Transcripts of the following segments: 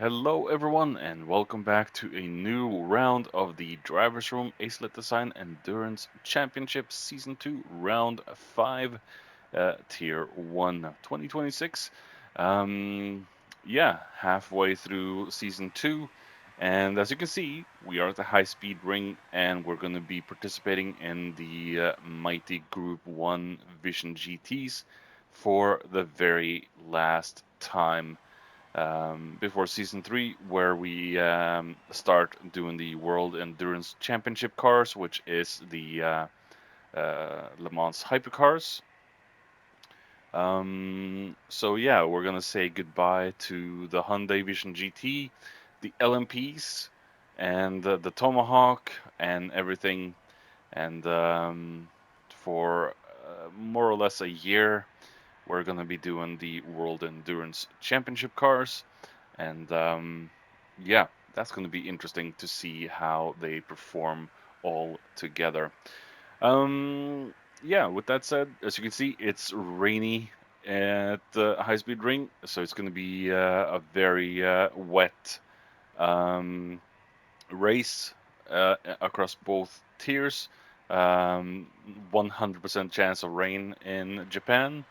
Hello, everyone, and welcome back to a new round of the Drivers' Room Acelith Design Endurance Championship Season 2, Round 5, Tier 1, 2026. Yeah, halfway through Season 2, and as you can see, we are at the high speed ring, and we're going to be participating in the mighty Group 1 Vision GTs for the very last time before season 3, where we start doing the World Endurance Championship cars, which is the Le Mans Hypercars. So yeah, we're gonna say goodbye to the Hyundai Vision GT, the LMPs, and the Tomahawk and everything. And for more or less a year, we're gonna be doing the World Endurance Championship cars. And yeah, that's going to be interesting to see how they perform all together. Yeah, with that said, as you can see, it's rainy at the high speed ring, so it's going to be a very wet um, race across both tiers. 100% chance of rain in Japan,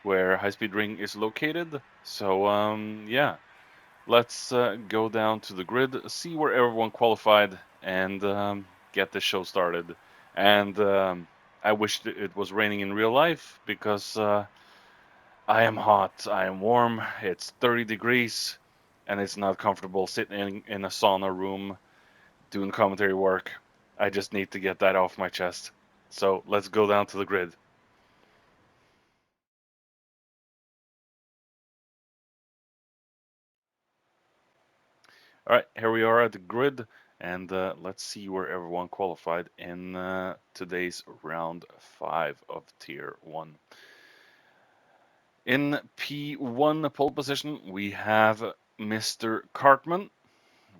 where high speed ring is located. So, yeah, let's go down to the grid, see where everyone qualified, and get the show started. And I wish it was raining in real life because I am hot, I am warm, it's 30 degrees, and it's not comfortable sitting in a sauna room doing commentary work. I just need to get that off my chest. So let's go down to the grid. All right, here we are at the grid, and let's see where everyone qualified in today's round 5 of Tier 1. In P1 pole position, we have Mr. Cartman.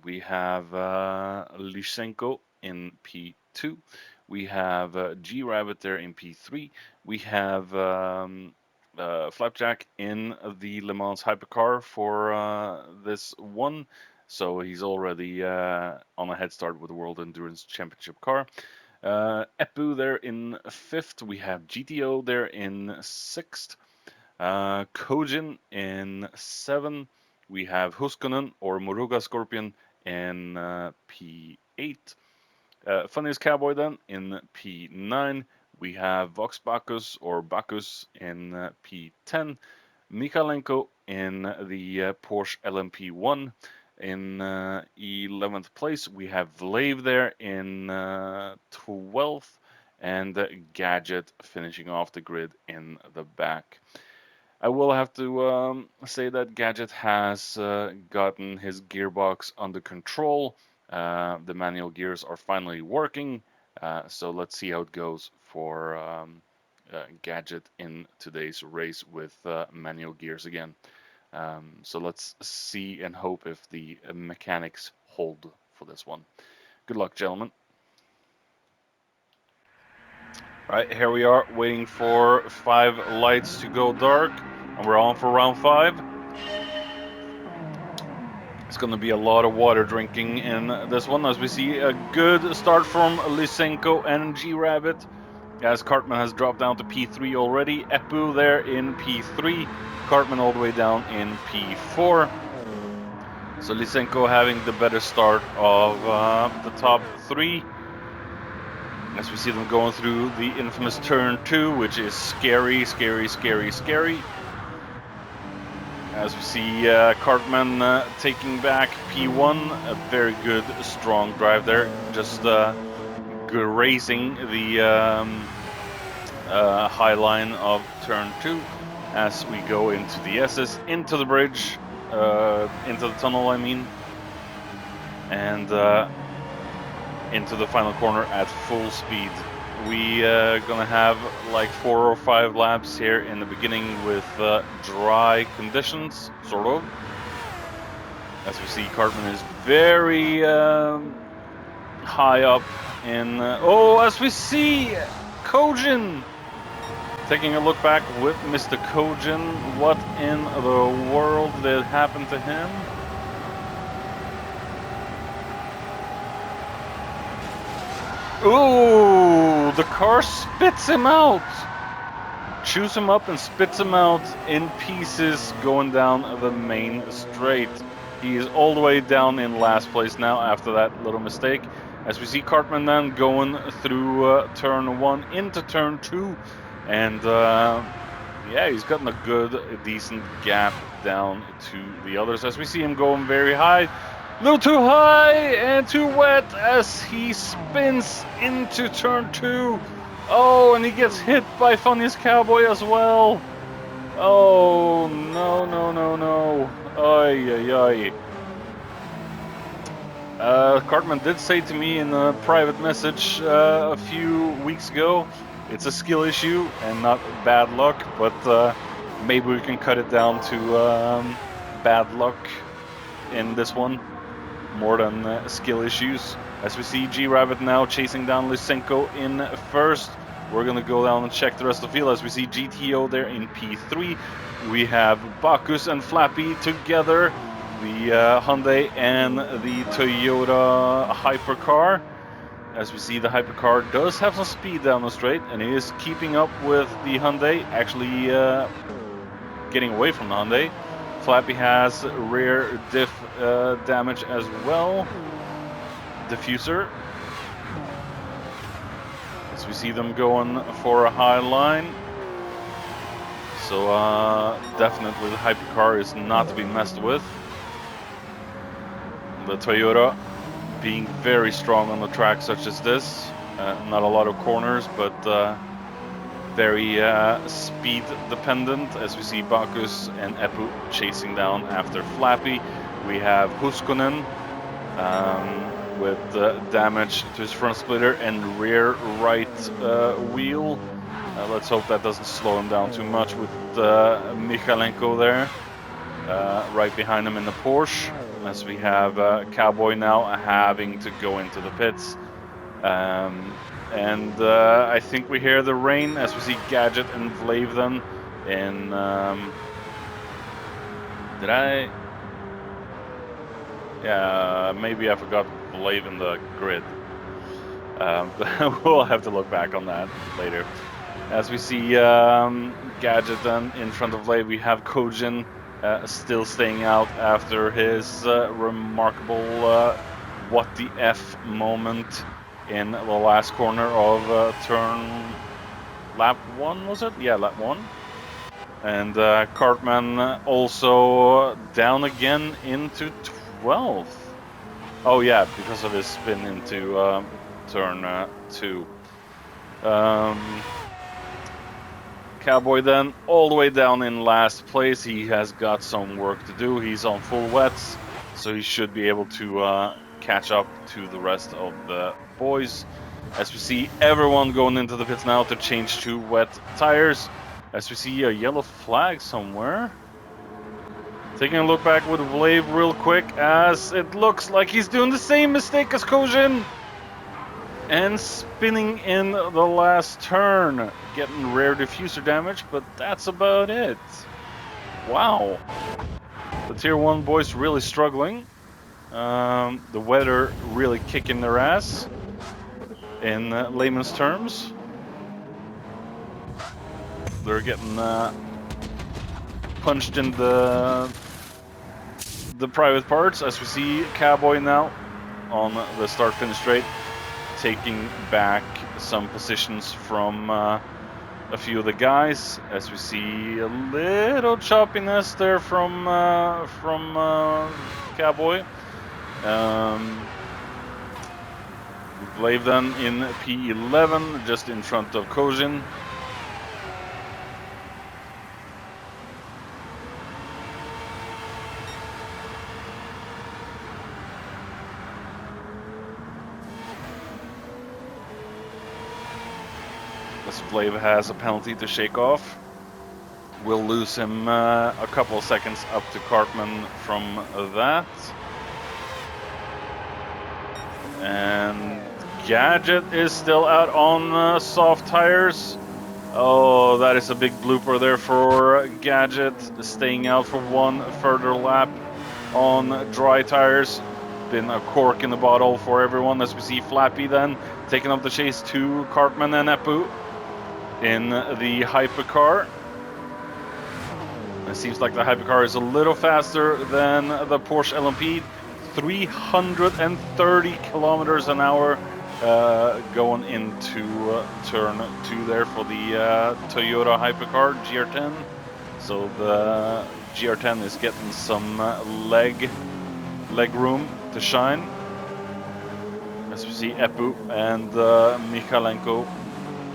We have Lysenko in P2. We have G Rabbit there in P3. We have Flapjack in the Le Mans Hypercar for this one. So he's already on a head start with the World Endurance Championship car. Epu there in 5th. We have GTO there in 6th. Kojin in 7. We have Huskonen or Muruga Scorpion in P8. Funniest Cowboy then in P9. We have Vox Bacchus or Bacchus in P10. Mikalenko in the Porsche LMP1 in 11th place. We have Vlave there in 12th, and Gadget finishing off the grid in the back. I will have to say that Gadget has gotten his gearbox under control. The manual gears are finally working, so let's see how it goes for Gadget in today's race with manual gears again. So let's see and hope if the mechanics hold for this one. Good luck, gentlemen. All right, here we are waiting for 5 lights to go dark, and we're on for round 5. It's going to be a lot of water drinking in this one, as we see a good start from Lysenko and G-Rabbit, as Cartman has dropped down to P3 already. Epu there in P3, Cartman all the way down in P4. So Lysenko having the better start of the top 3. As we see them going through the infamous turn 2, which is scary, scary, scary, scary. As we see Cartman taking back P1, a very good, strong drive there, just grazing the high line of turn 2 as we go into the S's, into the bridge, into the tunnel, I mean, and into the final corner at full speed. We gonna have like 4 or 5 laps here in the beginning with dry conditions, sort of. As we see, Cartman is very high up in. Oh, as we see, Kojin taking a look back with Mr. Kojin. What in the world did happen to him? Ooh, the car spits him out. Chews him up and spits him out in pieces going down the main straight. He is all the way down in last place now after that little mistake. As we see Cartman then going through turn 1 into turn 2. And yeah, he's gotten a good, decent gap down to the others. As we see him going very high. A little too high and too wet as he spins into turn 2. Oh, and he gets hit by Funniest Cowboy as well. Oh, no, no, no, no. Ay, ay, ay. Cartman did say to me in a private message a few weeks ago, it's a skill issue and not bad luck, but maybe we can cut it down to bad luck in this one, more than skill issues. As we see G-Rabbit now chasing down Lysenko in first. We're going to go down and check the rest of the field. As we see GTO there in P3. We have Bacchus and Flappy together. The Hyundai and the Toyota Hypercar. As we see, the Hypercar does have some speed down the straight, and he is keeping up with the Hyundai, actually getting away from the Hyundai. Flappy has rear diff damage as well. Diffuser. As we see them going for a high line. So definitely the Hypercar is not to be messed with. The Toyota being very strong on the track such as this. Not a lot of corners, but very speed dependent. As we see Bacchus and Eppu chasing down after Flappy. We have Huskonen with damage to his front splitter and rear right wheel. Let's hope that doesn't slow him down too much with Michalenko there, right behind him in the Porsche. As we have Cowboy now having to go into the pits. And I think we hear the rain as we see Gadget and Vlavden in... did I... Yeah, maybe I forgot Vlave in the grid. We'll have to look back on that later. As we see Gadget then in front of Vlave, we have Kojin still staying out after his remarkable what the F moment in the last corner of turn lap 1, was it? Yeah, lap 1. And Cartman also down again into 12th. Oh yeah, because of his spin into turn 2. Cowboy then all the way down in last place. He has got some work to do. He's on full wets, so he should be able to catch up to the rest of the boys. As we see everyone going into the pits now to change to wet tires. As we see a yellow flag somewhere. Taking a look back with Vlave real quick, as it looks like he's doing the same mistake as Kojin. And spinning in the last turn, getting rare diffuser damage, but that's about it. Wow. The Tier 1 boys really struggling. The weather really kicking their ass, in layman's terms. They're getting punched in the private parts, as we see Cowboy now on the start-finish straight, taking back some positions from a few of the guys. As we see a little choppiness there from Cowboy. Vlave then in P11, just in front of Kojin. Vlave has a penalty to shake off. We'll lose him a couple of seconds up to Cartman from that. And Gadget is still out on soft tires. Oh, that is a big blooper there for Gadget, staying out for one further lap on dry tires. been a cork in the bottle for everyone, as we see Flappy then taking up the chase to Cartman and Epu in the hypercar. It seems like the hypercar is a little faster than the Porsche LMP. 330 kilometers an hour going into turn 2 there for the Toyota hypercar GR10. So the GR10 is getting some leg room to shine. As we see Epu and Michalenko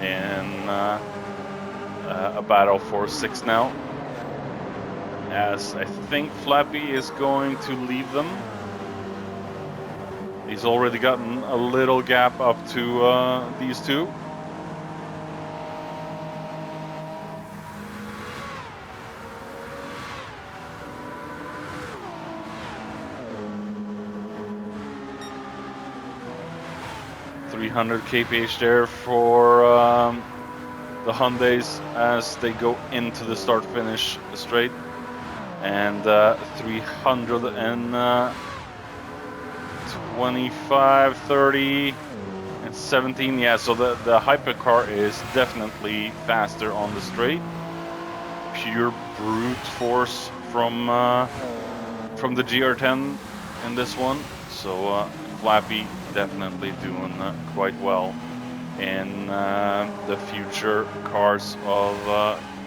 in a battle for 6 now. As I think Flappy is going to leave them. He's already gotten a little gap up to these two. .300 kph there for the Hyundais as they go into the start-finish straight, and 325, 30, and 17. Yeah, so the hypercar is definitely faster on the straight. Pure brute force from the GR10 in this one. So Flappy definitely doing quite well in the future cars of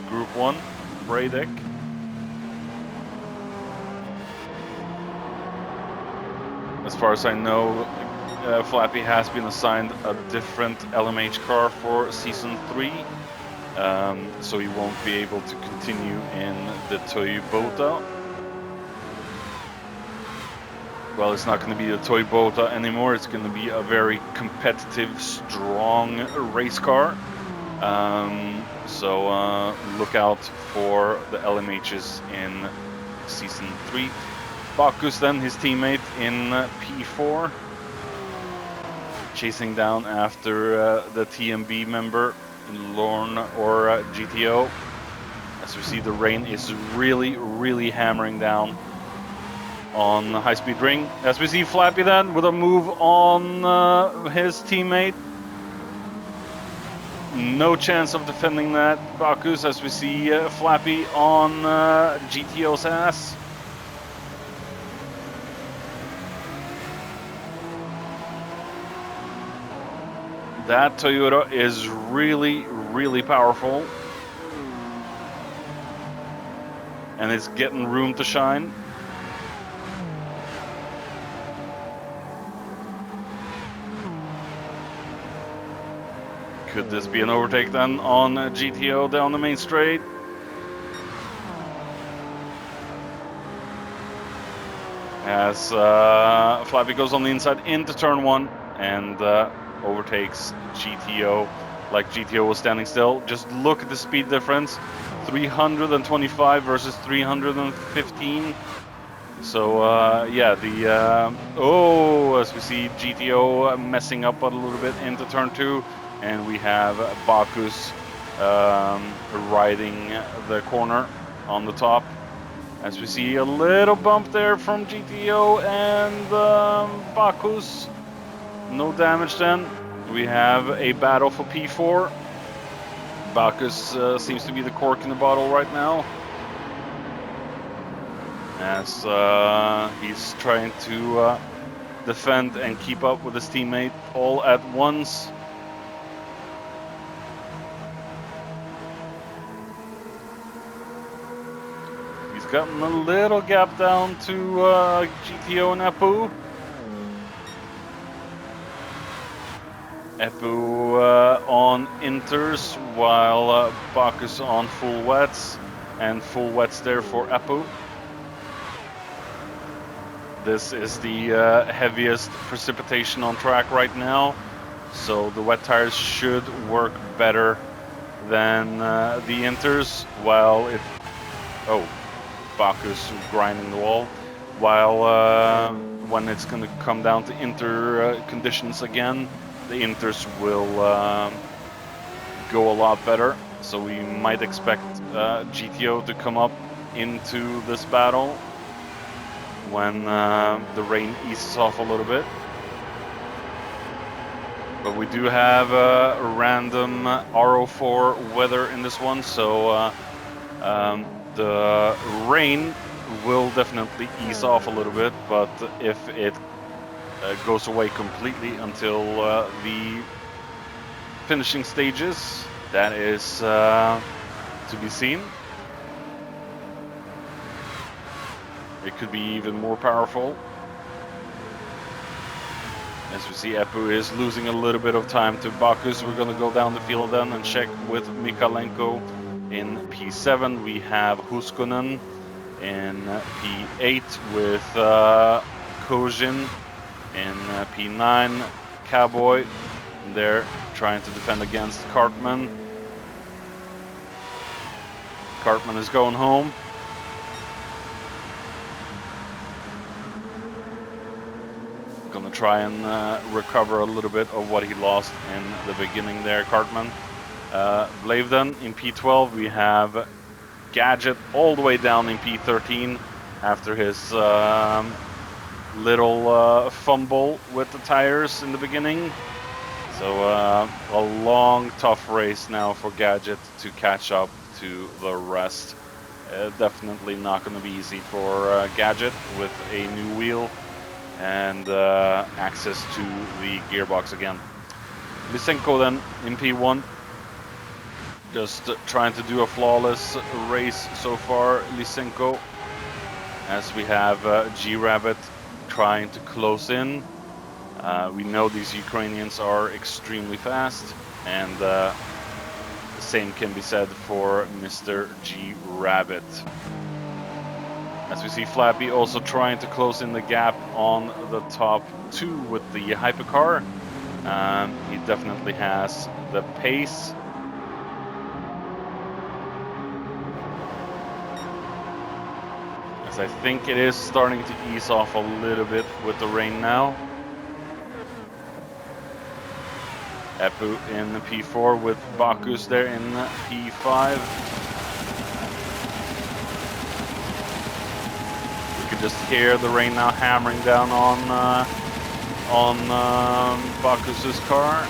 Group 1 Braydeck. As far as I know, Flappy has been assigned a different LMH car for Season 3, so he won't be able to continue in the Toyota. Well, it's not going to be the Toyota anymore, it's going to be a very competitive, strong race car. So look out for the LMHs in Season 3. Bacchus then, his teammate in P4, chasing down after the TMB member in Lorne or GTO. As we see, the rain is really hammering down on the high-speed ring. As we see Flappy then with a move on his teammate. No chance of defending that, Bacchus, as we see Flappy on GTO's ass. That Toyota is really powerful. And it's getting room to shine. Could this be an overtake then on GTO down the main straight? As Flappy goes on the inside into turn 1 and overtakes GTO. Like GTO was standing still. Just look at the speed difference. 325 versus 315. So yeah, the as we see GTO messing up a little bit into turn 2, and we have Bacchus riding the corner on the top. As we see a little bump there from GTO and Bacchus. No damage then. We have a battle for P4. Bacchus seems to be the cork in the bottle right now, as he's trying to defend and keep up with his teammate all at once. He's gotten a little gap down to GTO and Epu. Epu on inters, while Bacchus on full wets, and full wets there for Epu. This is the heaviest precipitation on track right now, so the wet tires should work better than the inters, while it... Oh, Bacchus grinding the wall. While when it's going to come down to inter conditions again, the inters will go a lot better, so we might expect GTO to come up into this battle when the rain eases off a little bit. But we do have a random RO4 weather in this one, so the rain will definitely ease off a little bit, but if it goes away completely until the finishing stages, that is to be seen. It could be even more powerful. As we see, Eppu is losing a little bit of time to Bakus. We're going to go down the field then and check with Mikalenko in P7. We have Huskonen in P8 with Kojin in P9. Cowboy there trying to defend against Cartman. Cartman is going home. Gonna try and recover a little bit of what he lost in the beginning there, Cartman. Blavden in P12. We have Gadget all the way down in P13 after his little fumble with the tires in the beginning. So a long, tough race now for Gadget to catch up to the rest. Definitely not going to be easy for Gadget with a new wheel and access to the gearbox again. Lysenko then in P1, just trying to do a flawless race so far. Lysenko, as we have G-Rabbit trying to close in. We know these Ukrainians are extremely fast, and the same can be said for Mr. G-Rabbit. As we see Flappy also trying to close in the gap on the top two with the hypercar. He definitely has the pace. As I think it is starting to ease off a little bit with the rain now. Eppu in the P4 with Bakus there in P5. Just hear the rain now hammering down on Bakus's car.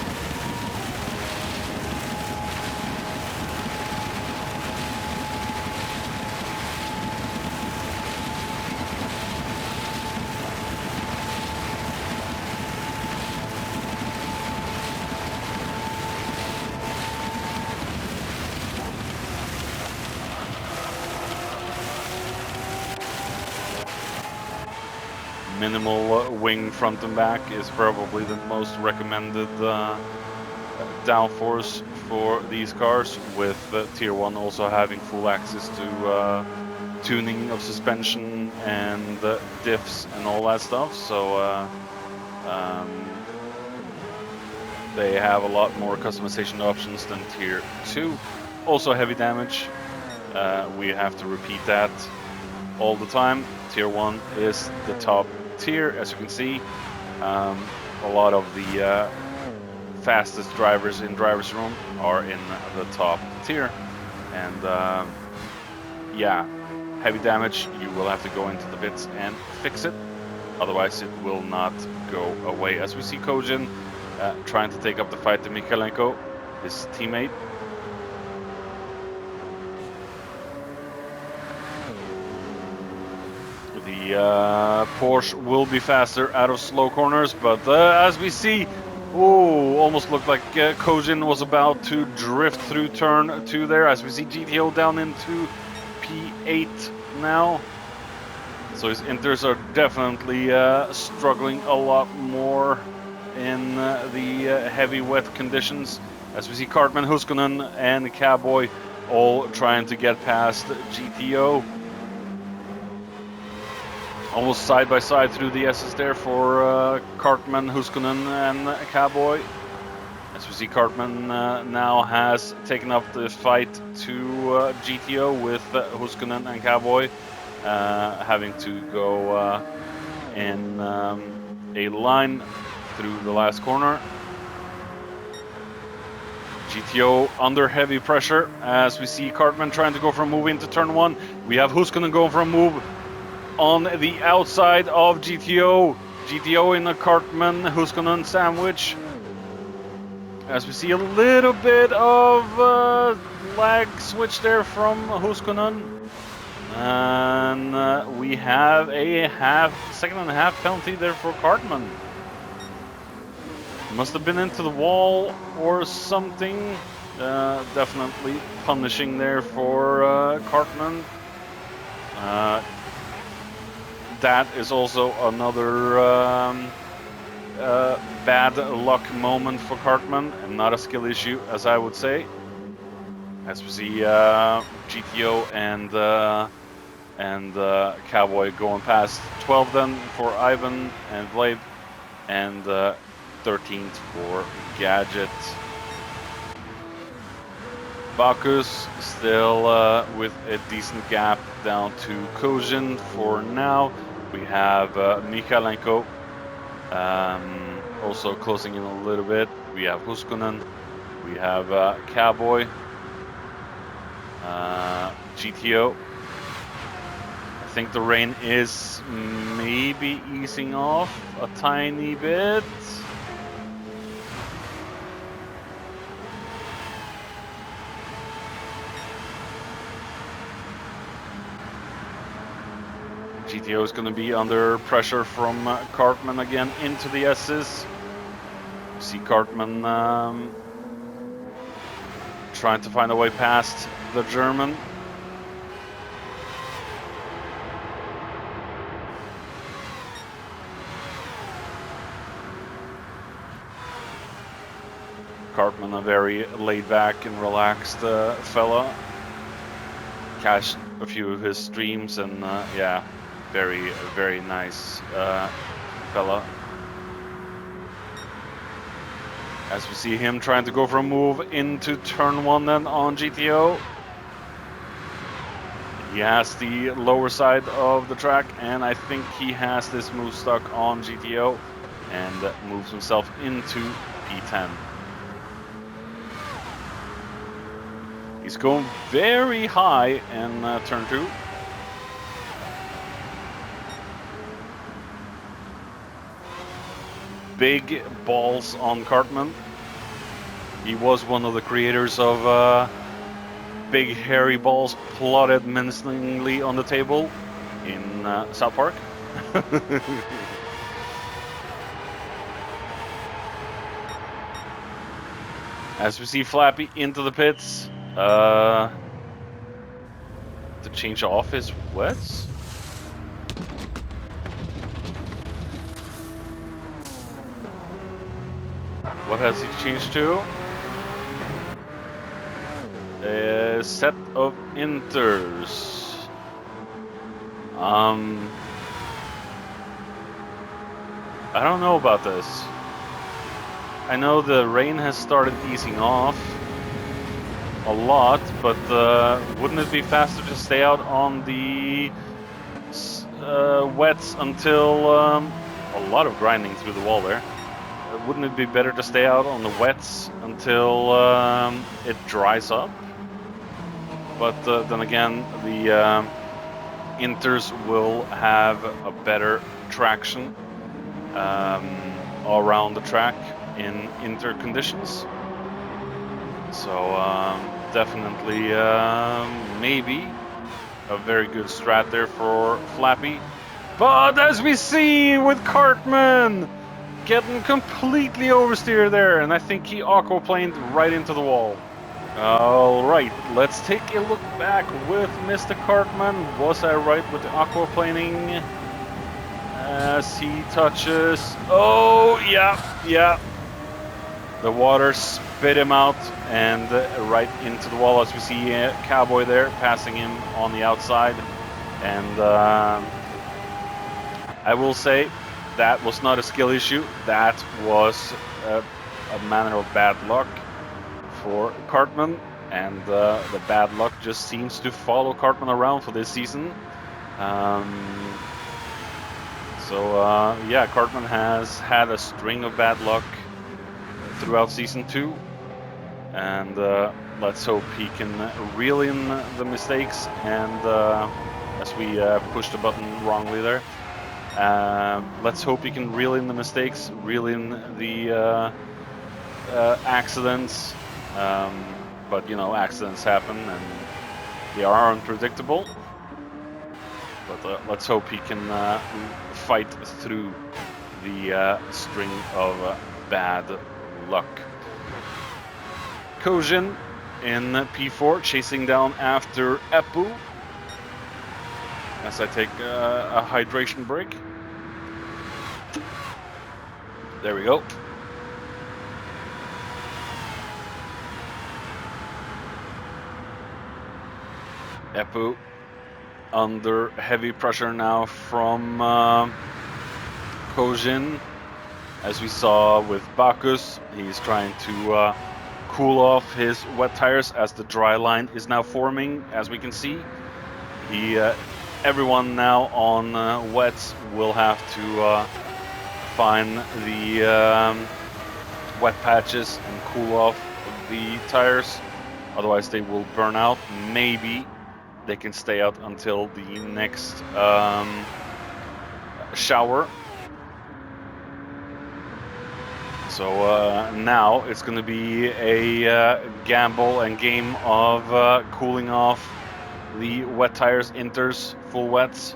Minimal wing front and back is probably the most recommended downforce for these cars, with Tier 1 also having full access to tuning of suspension and diffs and all that stuff. So they have a lot more customization options than Tier 2. Also heavy damage. We have to repeat that all the time. Tier 1 is the top tier, as you can see. A lot of the fastest drivers in driver's room are in the top tier, and yeah, heavy damage, you will have to go into the pits and fix it, otherwise it will not go away. As we see Kojin trying to take up the fight to Mikalenko, his teammate. The Porsche will be faster out of slow corners, but as we see, almost looked like Kojin was about to drift through turn 2 there, as we see GTO down into P8 now. So his inters are definitely struggling a lot more in the heavy wet conditions, as we see Cartman, Huskonen and Cowboy all trying to get past GTO. Almost side by side through the S's there for Cartman, Huskonen and Cowboy. As we see, Cartman now has taken up the fight to GTO, with Huskonen and Cowboy having to go in a line through the last corner. GTO under heavy pressure, as we see Cartman trying to go for a move into turn 1. We have Huskonen going for a move. on the outside of GTO. GTO in a Cartman Huskonen sandwich. As we see a little bit of lag switch there from Huskonen. And we have a second and a half penalty there for Cartman. Must have been into the wall or something. Definitely punishing there for Cartman. That is also another bad luck moment for Cartman, and not a skill issue, as I would say. As we see GTO and Cowboy going past 12 then for Ivan and Vlad, and 13th for Gadget. Bakus still with a decent gap down to Kozin for now. We have Mikhailenko also closing in a little bit. We have Huskonen, we have Cowboy, GTO. I think the rain is maybe easing off a tiny bit. GTO is going to be under pressure from Cartman again into the S's. See Cartman trying to find a way past the German. Cartman, a very laid back and relaxed fella. Cashed a few of his streams, and yeah, very, very nice fella. As we see him trying to go for a move into turn 1 then on GTO. He has the lower side of the track, and I think he has this move stuck on GTO, and moves himself into P10. He's going very high in turn 2. Big balls on Cartman. He was one of the creators of big hairy balls plotted menacingly on the table in South Park. As we see Flappy into the pits to change off his wets. What has he changed to? A set of inters. I don't know about this. I know the rain has started easing off a lot, but wouldn't it be faster to stay out on the wets until a lot of grinding through the wall there? Wouldn't it be better to stay out on the wets until it dries up? But then again, the inters will have a better traction all around the track in inter conditions. So definitely maybe a very good strat there for Flappy. But as we see with Cartman, getting completely oversteered there, and I think he aquaplaned right into the wall. Alright, let's take a look back with Mr. Cartman. Was I right with the aquaplaning? As he touches... Oh, yeah. The water spit him out and right into the wall, as we see Cowboy there passing him on the outside. And I will say, that was not a skill issue. That was a manner of bad luck for Cartman, and the bad luck just seems to follow Cartman around for this season. Yeah, Cartman has had a string of bad luck throughout season 2, and let's hope he can reel in the mistakes and as we pushed the button wrongly there. Let's hope he can reel in the mistakes, reel in the accidents. But you know, accidents happen and they are unpredictable. But let's hope he can fight through the string of bad luck. Kojin in P4, chasing down after Epu. As I take a hydration break. There we go. Epu under heavy pressure now from Kojin. As we saw with Bacchus, he's trying to cool off his wet tires as the dry line is now forming, as we can see. Everyone now on wets will have to find the wet patches and cool off the tires, otherwise they will burn out. Maybe they can stay out until the next shower. So now it's going to be a gamble and game of cooling off the wet tires, inters, full wets,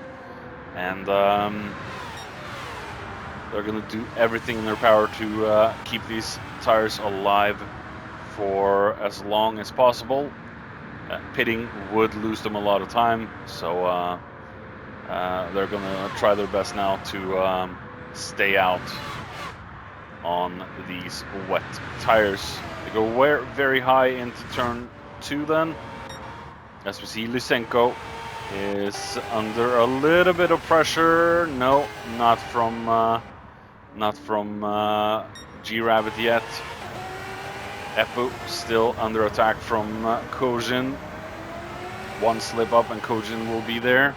and they're going to do everything in their power to keep these tires alive for as long as possible. Pitting would lose them a lot of time, so they're going to try their best now to stay out on these wet tires. They go very high into turn 2 then. As we see, Lysenko is under a little bit of pressure. No, not from G-Rabbit yet. Epu still under attack from Kojin. One slip up and Kojin will be there.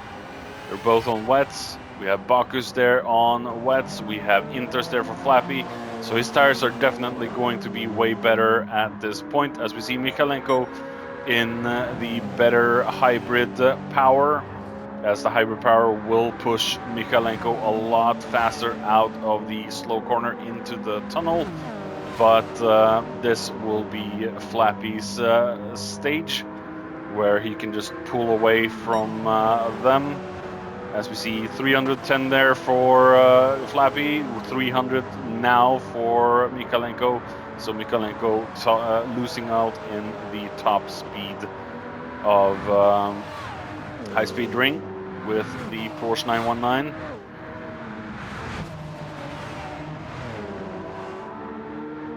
They're both on wets. We have Bacchus there on wets. We have Inters there for Flappy. So his tires are definitely going to be way better at this point. As we see Michalenko in the better hybrid power, as the hybrid power will push Michalenko a lot faster out of the slow corner into the tunnel. But this will be Flappy's stage, where he can just pull away from them. As we see, 310 there for Flappy, 300 now for Michalenko. So Michalenko losing out in the top speed of High Speed Ring with the Porsche 919.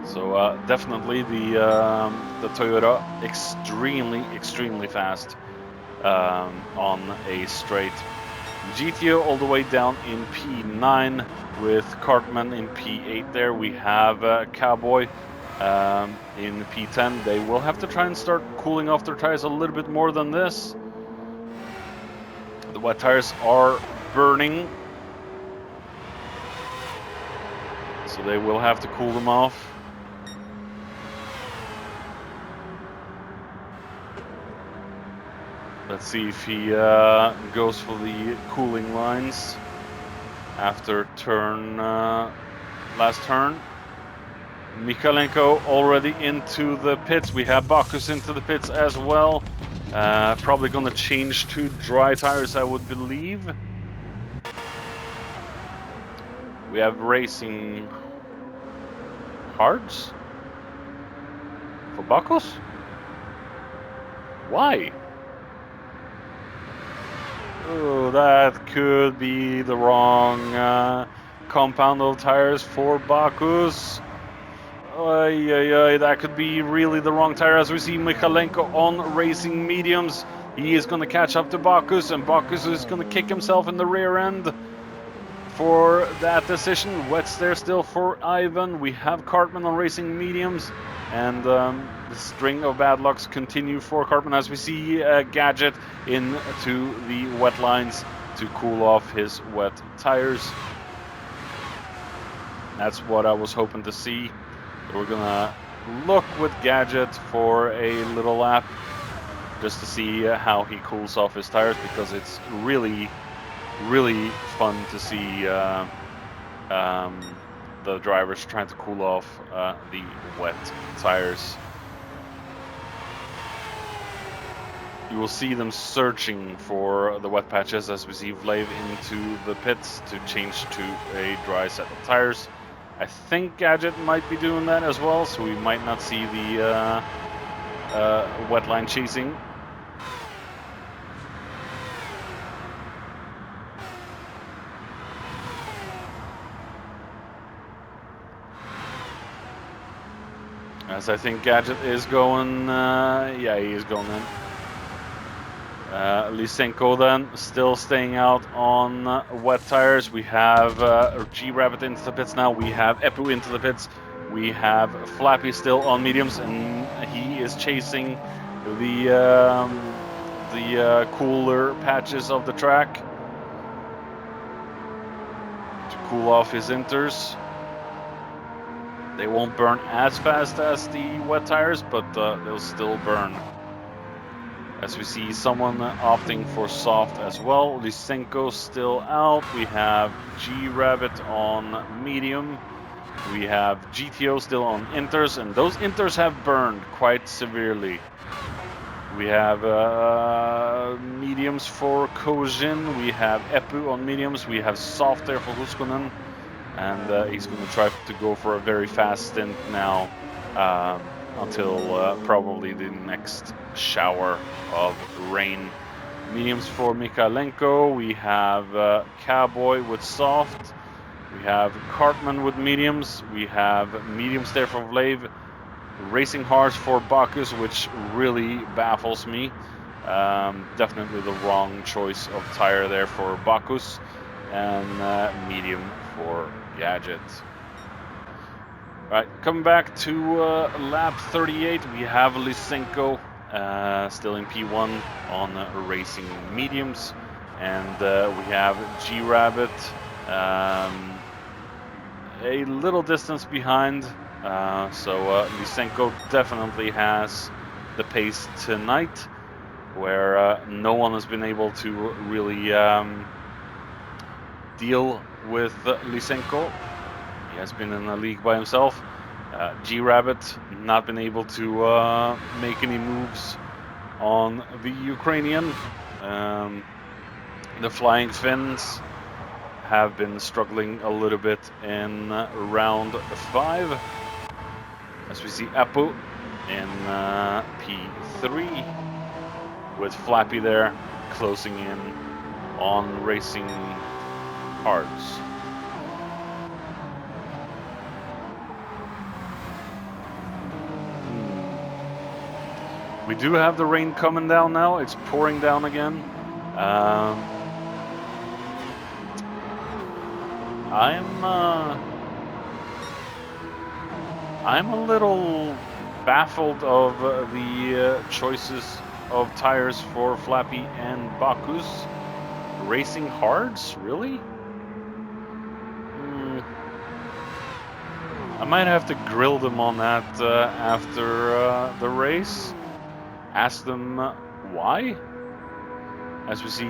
So definitely the Toyota extremely fast on a straight. GTO all the way down in P9 with Cartman in P8 there. We have Cowboy in P10. They will have to try and start cooling off their tires a little bit more than this. The wet tires are burning, so they will have to cool them off. Let's see if he goes for the cooling lines after last turn. Michalenko already into the pits. We have Bacchus into the pits as well. Probably going to change to dry tires, I would believe. We have racing hards for Bacchus. Why? Oh, that could be the wrong compound of tires for Bacchus. That could be really the wrong tire, as we see Michalenko on racing mediums. He is going to catch up to Bacchus, and Bacchus is going to kick himself in the rear end for that decision. Wets there still for Ivan. We have Cartman on racing mediums, and the string of bad lucks continue for Cartman as we see Gadget into the wet lines to cool off his wet tires. That's what I was hoping to see. We're gonna look with Gadget for a little lap just to see how he cools off his tires, because it's really fun to see the drivers trying to cool off the wet tires. You will see them searching for the wet patches as we see Vlave into the pits to change to a dry set of tires. I think Gadget might be doing that as well, so we might not see the wet line chasing. As I think Gadget is going, yeah, he is going in. Lysenko then still staying out on wet tires. We have G-Rabbit into the pits now. We have Epu into the pits. We have Flappy still on mediums, and he is chasing the cooler patches of the track to cool off his inters. They won't burn as fast as the wet tires, but they'll still burn. As we see someone opting for soft as well. Lysenko still out. We have G-Rabbit on medium. We have GTO still on inters, and those inters have burned quite severely. We have mediums for Kojin. We have Epu on mediums. We have soft there for Huskonen. And he's going to try to go for a very fast stint now until probably the next shower of rain. Mediums for Mikhailenko. We have Cowboy with soft. We have Cartman with mediums. We have mediums there for Vlave. Racing hards for Bacchus, which really baffles me. Definitely the wrong choice of tire there for Bacchus. And medium for Gadget. Right, coming back to lap 38, we have Lysenko still in P1 on racing mediums, and we have G-Rabbit a little distance behind, so Lysenko definitely has the pace tonight, where no one has been able to really deal with Lysenko. He has been in a league by himself. G-Rabbit not been able to make any moves on the Ukrainian. The Flying Finns have been struggling a little bit in round 5. As we see Apu in P3 with Flappy there closing in on racing hards. We do have the rain coming down now. It's pouring down again. I'm a little baffled of the choices of tires for Flappy and Bacchus. Racing hards, really? I might have to grill them on that after the race. Ask them why. As we see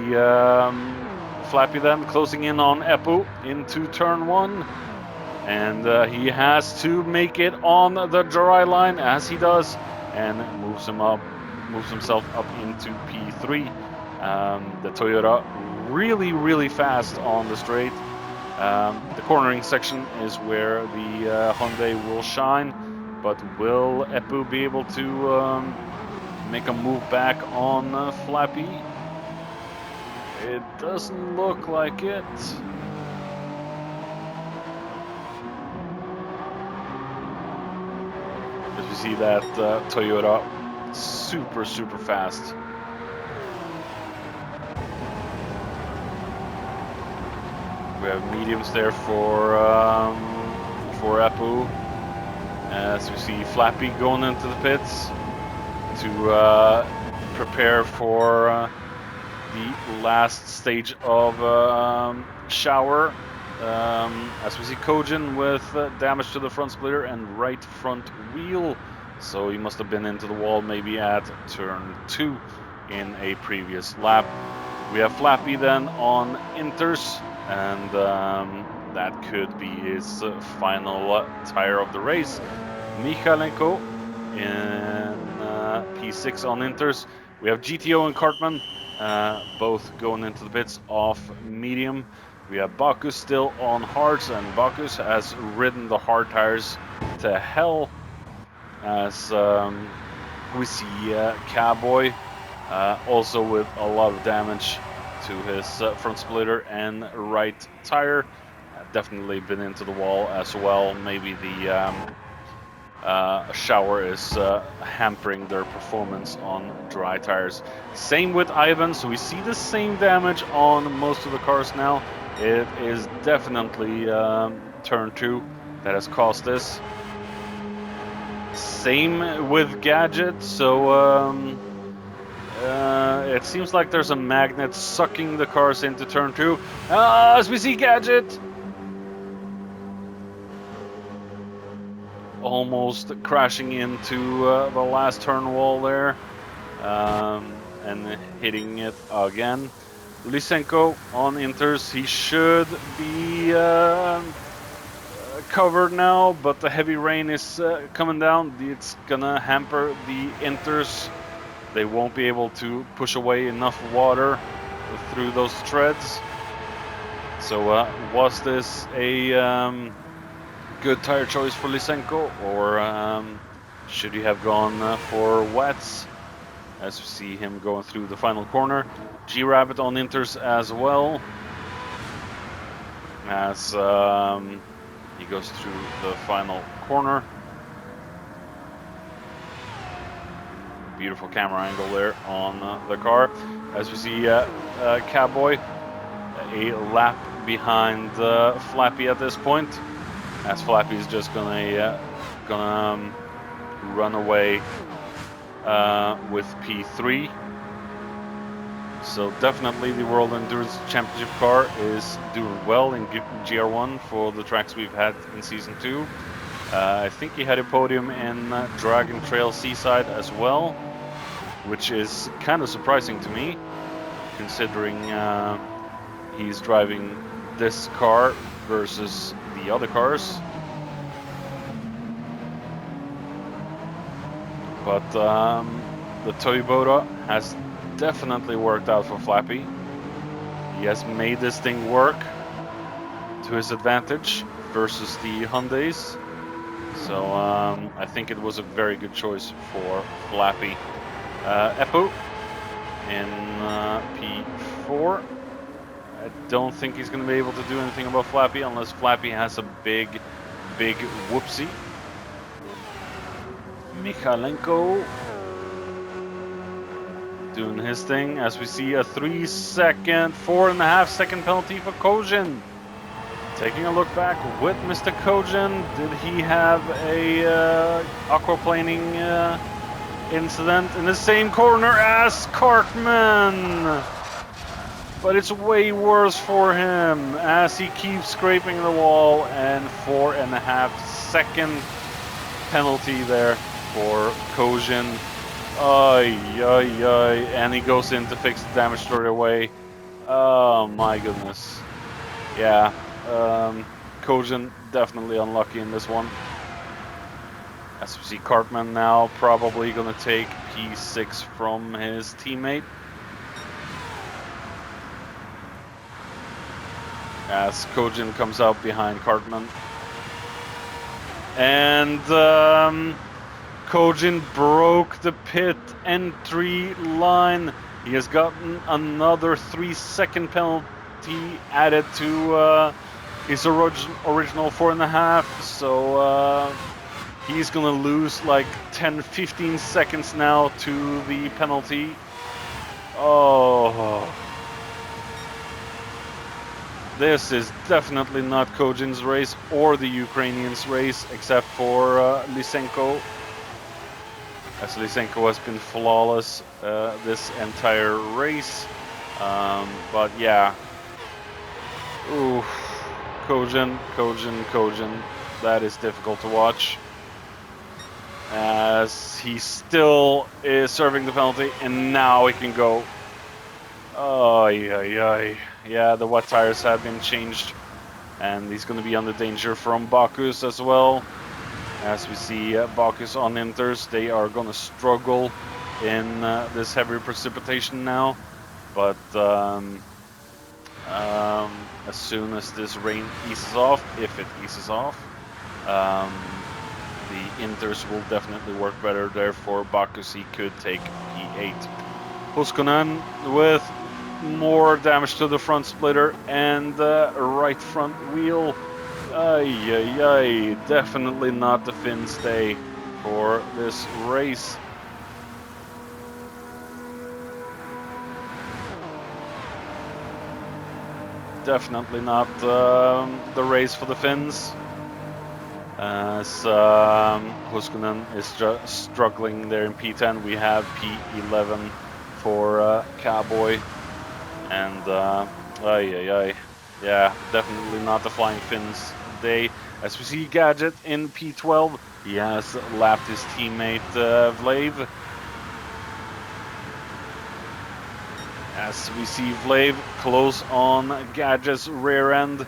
Flappy then closing in on Epu into turn 1. And he has to make it on the dry line, as he does, and moves himself up into P3. The Toyota really fast on the straight. The cornering section is where the Hyundai will shine, but will Epu be able to make a move back on Flappy? It doesn't look like it. As we see that Toyota super fast. We have mediums there for Apu. As we see Flappy going into the pits to prepare for the last stage of shower. As we see Kojin with damage to the front splitter and right front wheel. So he must have been into the wall maybe at turn 2. in a previous lap. We have Flappy then on Inters, and that could be his final tire of the race. Michalenko in P6 on Inters. We have GTO and Cartman both going into the pits off medium. We have Bakus still on hards, and Bakus has ridden the hard tires to hell, as we see Cowboy also with a lot of damage to his front splitter and right tire. Definitely been into the wall as well. Maybe the shower is hampering their performance on dry tires. Same with Ivan, so we see the same damage on most of the cars now. It is definitely turn 2 that has caused this. Same with Gadget, so it seems like there's a magnet sucking the cars into turn 2. As we see Gadget almost crashing into the last turn wall there, and hitting it again. Lysenko on Inters, he should be covered now, but the heavy rain is coming down. It's gonna hamper the Inters. They won't be able to push away enough water through those treads. So was this a good tire choice for Lysenko, or should he have gone for wets? As we see him going through the final corner. G-Rabbit on Inters as well, as he goes through the final corner. Beautiful camera angle there on the car. As we see Cowboy a lap behind Flappy at this point, as Flappy is just gonna run away with P3. So definitely the World Endurance Championship car is doing well in GR1 for the tracks we've had in Season 2. I think he had a podium in Dragon Trail Seaside as well, which is kind of surprising to me, considering he's driving this car versus the other cars. But the Toyota has definitely worked out for Flappy. He has made this thing work to his advantage versus the Hyundais. So I think it was a very good choice for Flappy. Eppu in P4. I don't think he's going to be able to do anything about Flappy unless Flappy has a big whoopsie. Michalenko doing his thing, as we see a 4.5 second penalty for Kojin. Taking a look back with Mr. Kojin, did he have a aquaplaning incident in the same corner as Cartman? But it's way worse for him as he keeps scraping the wall, and 4.5 second penalty there for Kojin. And he goes in to fix the damage straight away. Oh my goodness. Yeah, Kojin definitely unlucky in this one. As we see Cartman now probably gonna take P6 from his teammate, as Kojin comes out behind Cartman. And Kojin broke the pit entry line. He has gotten another 3 second penalty added to his original 4.5. So he's gonna lose like 10-15 seconds now to the penalty. Oh. This is definitely not Kojin's race or the Ukrainians' race, except for Lysenko. As Lysenko has been flawless this entire race. But yeah. Ooh. Kojin. That is difficult to watch. as he still is serving the penalty, and now he can go. Oh, yeah, the wet tires have been changed, and he's going to be under danger from Bakus as well. As we see Bakus on inters, they are going to struggle in this heavy precipitation now, but as soon as this rain eases off, if it eases off, the inters will definitely work better. Therefore, Bakus, he could take P8. Huskonen with more damage to the front splitter and right front wheel. Definitely not the Finns' day for this race. Definitely not the race for the Finns, as Huskonen is just struggling there in P10. We have P11 for Cowboy, and yeah, definitely not the Flying Finns' day. As we see Gadget in P12, he has lapped his teammate Vlave. As we see Vlave close on Gadget's rear end.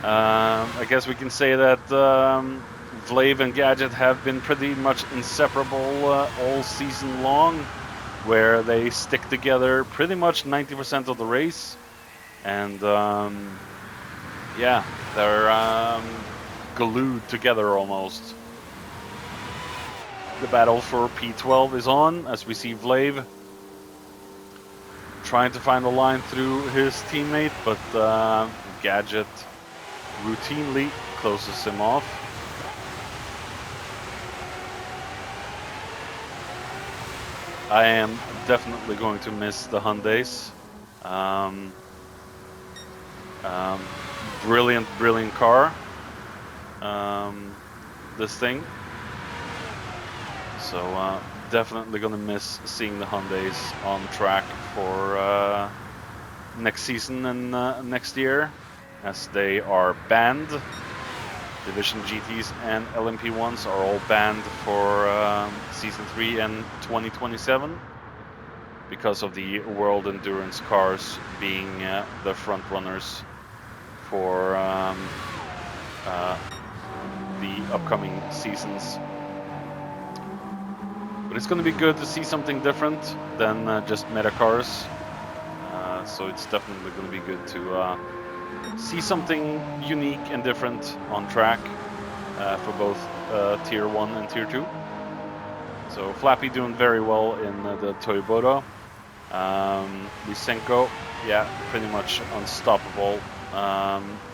I guess we can say that Vlave and Gadget have been pretty much inseparable all season long, where they stick together pretty much 90% of the race. And yeah, they're glued together almost. The battle for P12 is on, as we see Vlave trying to find a line through his teammate, but Gadget routinely closes him off. I am definitely going to miss the Hyundais. Brilliant car. This thing. So definitely gonna miss seeing the Hyundais on track for next season and next year, as they are banned. Division GTs and LMP1s are all banned for Season 3 and 2027 because of the World Endurance cars being the front runners for the upcoming seasons. But it's going to be good to see something different than just meta cars. So it's definitely going to be good to see something unique and different on track for both Tier 1 and Tier 2. So Flappy doing very well in the Toyota. Lysenko, yeah, pretty much unstoppable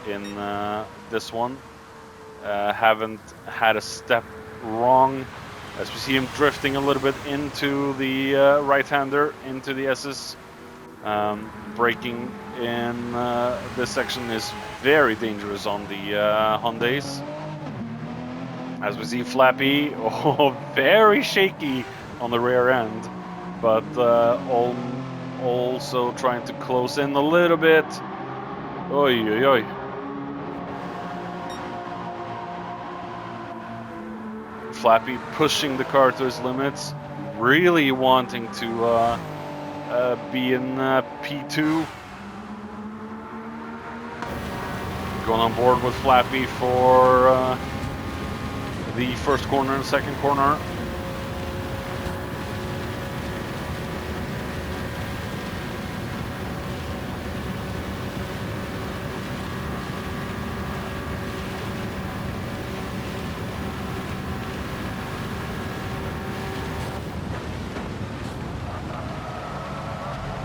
in this one. Haven't had a step wrong, as we see him drifting a little bit into the right-hander, into the S's. Braking in this section is very dangerous on the Hyundais. As we see Flappy, very shaky on the rear end, but also trying to close in a little bit. Oy. Flappy pushing the car to his limits, really wanting to be in P2. Going on board with Flappy for the first corner and second corner.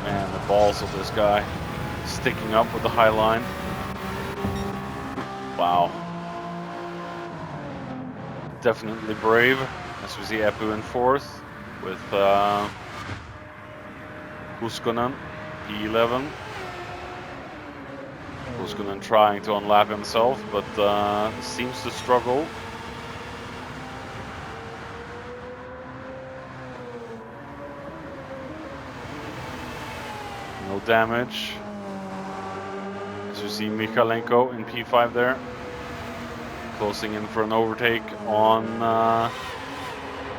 Man, the balls of this guy sticking up with the high line. Wow. Definitely brave, as we see Epu in fourth with Huskonen, P11. Huskonen trying to unlap himself, but seems to struggle. No damage. As you see Michalenko in P5 there, closing in for an overtake on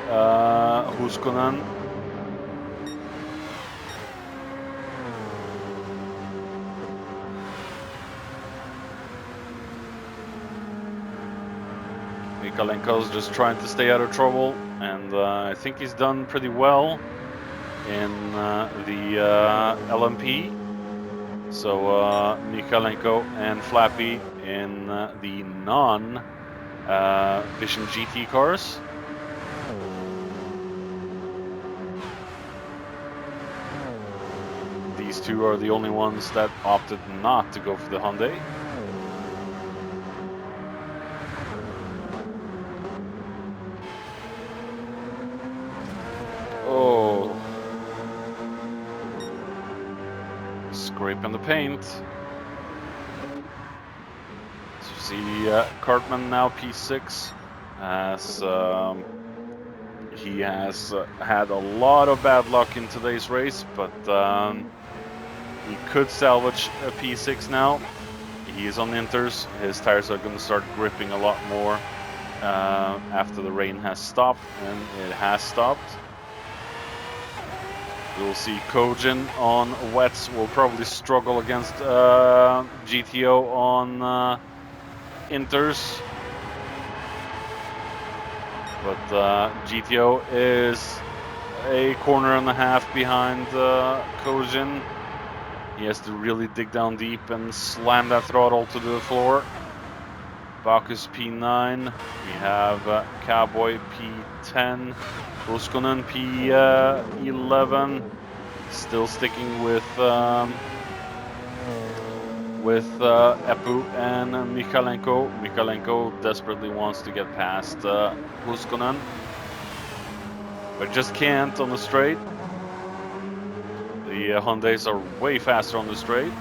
Huskonen. Mikalenko's just trying to stay out of trouble, and I think he's done pretty well in the LMP. So Mikalenko and Flappy in the non-Vision GT cars. These two are the only ones that opted not to go for the Hyundai. Oh, scraping the paint. So you see Cartman now P6, as he has had a lot of bad luck in today's race, but he could salvage a P6 now. He is on inters. His tires are going to start gripping a lot more after the rain has stopped, and it has stopped. We'll see Kojin on wets will probably struggle against GTO on inters. But GTO is a corner and a half behind Kojin. He has to really dig down deep and slam that throttle to the floor. Bacchus P9. We have Cowboy P10. Huskonen P11. Still sticking with Eppu and Mikalenko. Mikalenko desperately wants to get past Huskonen, but just can't on the straight. The Hyundais are way faster on the straight.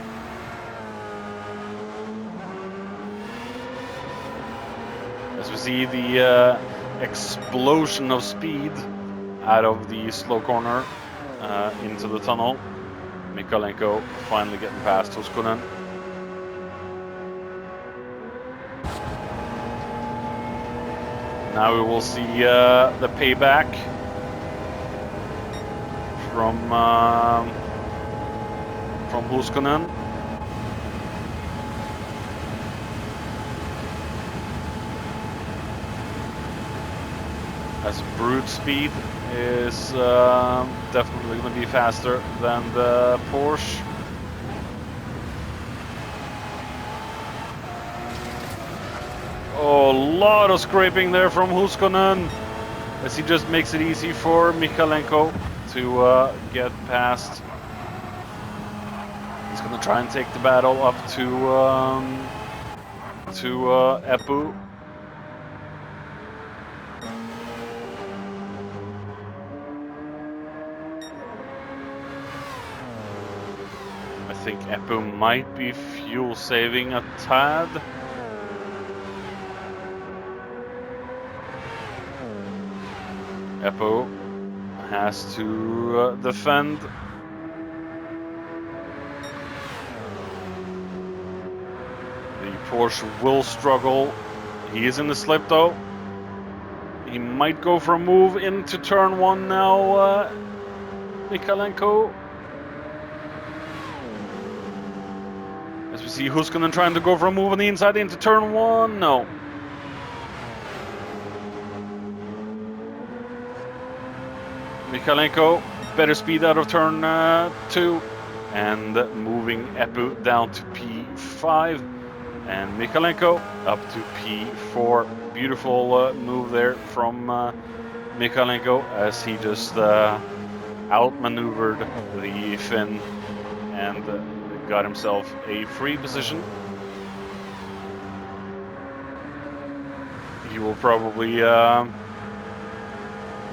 As we see the explosion of speed out of the slow corner into the tunnel. Mikalenko finally getting past Huskonen. Now we will see the payback from Huskonen. As brute speed is definitely going to be faster than the Porsche. Oh, a lot of scraping there from Huskonen, as he just makes it easy for Mikalenko to get past. He's going to try and take the battle up to Eppu. I think Eppu might be fuel saving a tad. Eppu has to defend. The Porsche will struggle. He is in the slip though. He might go for a move into turn one now, Mikalenko. As we see Huskonen trying to go for a move on the inside into turn one. No. Mikalenko, better speed out of turn 2, and moving Eppu down to P5, and Mikalenko up to P4. Beautiful move there from Mikalenko, as he just outmaneuvered the Finn and got himself a free position. He will probably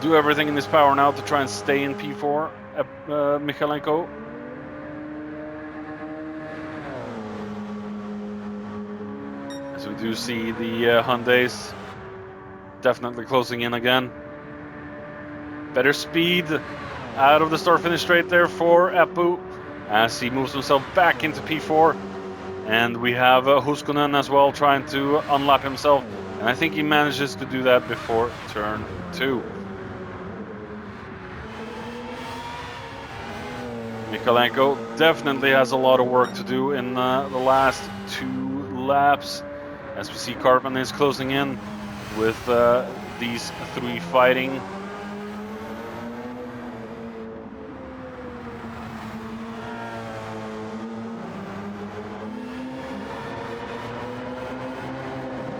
do everything in his power now to try and stay in P4, Mikalenko. As we do see the Hyundais definitely closing in again. Better speed out of the start-finish straight there for Eppu, as he moves himself back into P4. And we have Huskonen as well trying to unlap himself. And I think he manages to do that before turn 2. Mikalenko definitely has a lot of work to do in the last 2 laps. As we see, Cartman is closing in with these 3 fighting.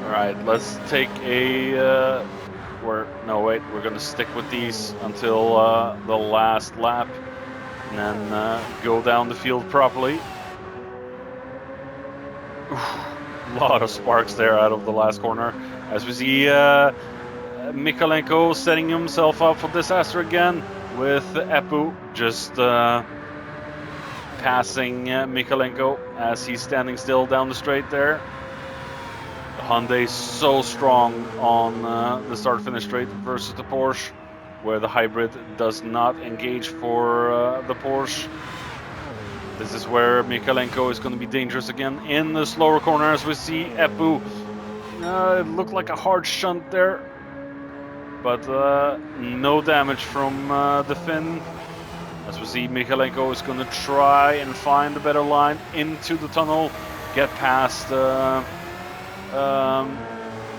All right, let's take a. No, wait, we're gonna stick with these until the last lap, and then go down the field properly. A lot of sparks there out of the last corner, as we see Mikalenko setting himself up for disaster again, with Epu just passing Mikalenko as he's standing still down the straight there. Hyundai so strong on the start-finish straight versus the Porsche, where the hybrid does not engage for the Porsche. This is where Mikalenko is going to be dangerous again in the slower corner, as we see Epu. It looked like a hard shunt there, but no damage from the Finn. As we see, Mikalenko is going to try and find a better line into the tunnel, get past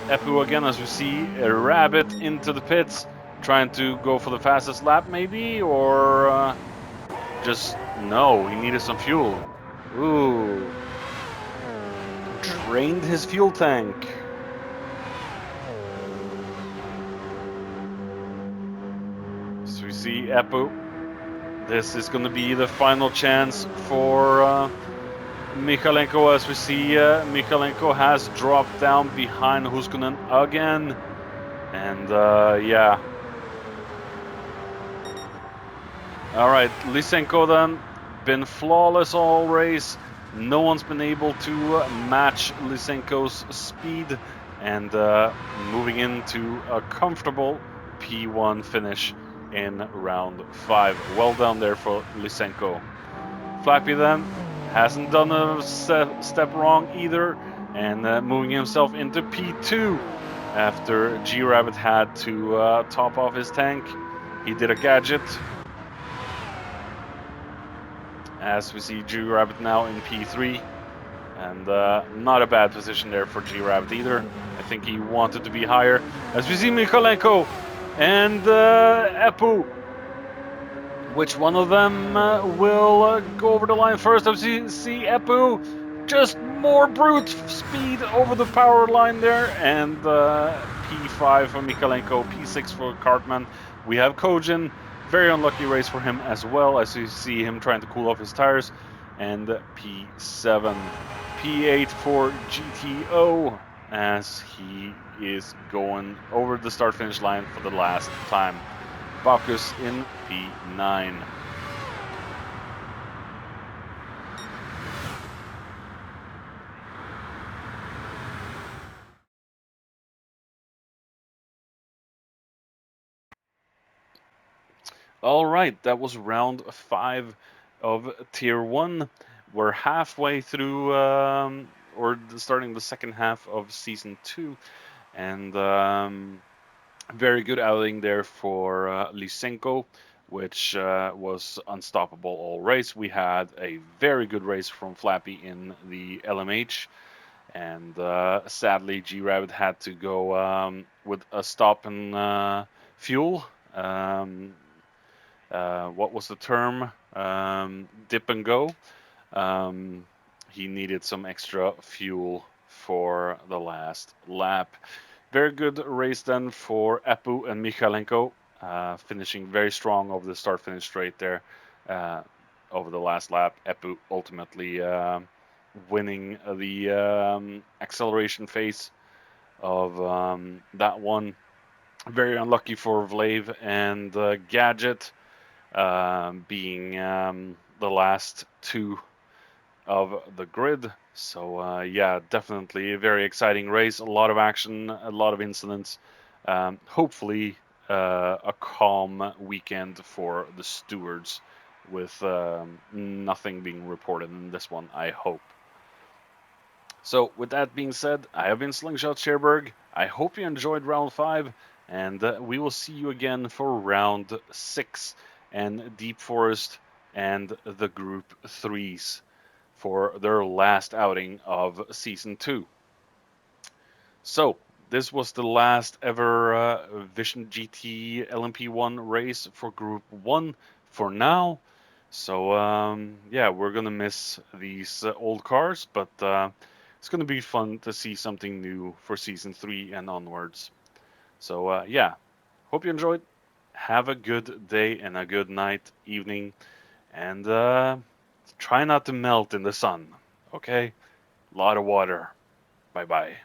Epu again, as we see a rabbit into the pits, trying to go for the fastest lap maybe, or just, no, he needed some fuel. Ooh. Drained his fuel tank. So we see Epu. This is going to be the final chance for Mikalenko, as we see Mikalenko has dropped down behind Huskonen again. And yeah. All right, Lysenko then, been flawless all race. No one's been able to match Lysenko's speed, and moving into a comfortable P1 finish in round 5. Well done there for Lysenko. Flappy then hasn't done a step wrong either, and moving himself into P2 after G-Rabbit had to top off his tank. He did a gadget, as we see G-Rabbit now in P3, and not a bad position there for G-Rabbit either. I think he wanted to be higher, as we see Mikalenko and Epu. Which one of them will go over the line first? As we see Epu, just more brute speed over the power line there, and P5 for Mikalenko, P6 for Cartman. We have Kojin, very unlucky race for him as well, as you see him trying to cool off his tires, and P7. P8 for GTO, as he is going over the start-finish line for the last time. Bacchus in P9. All right, that was round 5 of Tier 1. We're halfway through, or starting the second half of Season 2, and very good outing there for Lysenko, which was unstoppable all race. We had a very good race from Flappy in the LMH, and sadly G-Rabbit had to go with a stop and fuel. What was the term? Dip and go. He needed some extra fuel for the last lap. Very good race then for Epu and Mikalenko, finishing very strong over the start-finish straight there over the last lap. Epu ultimately winning the acceleration phase of that one. Very unlucky for Vlave and Gadget, being the last 2 of the grid. So yeah, definitely a very exciting race. A lot of action, a lot of incidents. Hopefully a calm weekend for the stewards, with nothing being reported in this one, I hope. So with that being said, I have been Slingshot Cherberg. I hope you enjoyed round 5, and we will see you again for round 6 and Deep Forest and the Group 3s for their last outing of Season 2. So, this was the last ever Vision GT LMP1 race for Group 1 for now. So, yeah, we're gonna miss these old cars, but it's gonna be fun to see something new for Season 3 and onwards. So, yeah, hope you enjoyed. Have a good day and a good night, evening, and try not to melt in the sun, okay? A lot of water. Bye bye.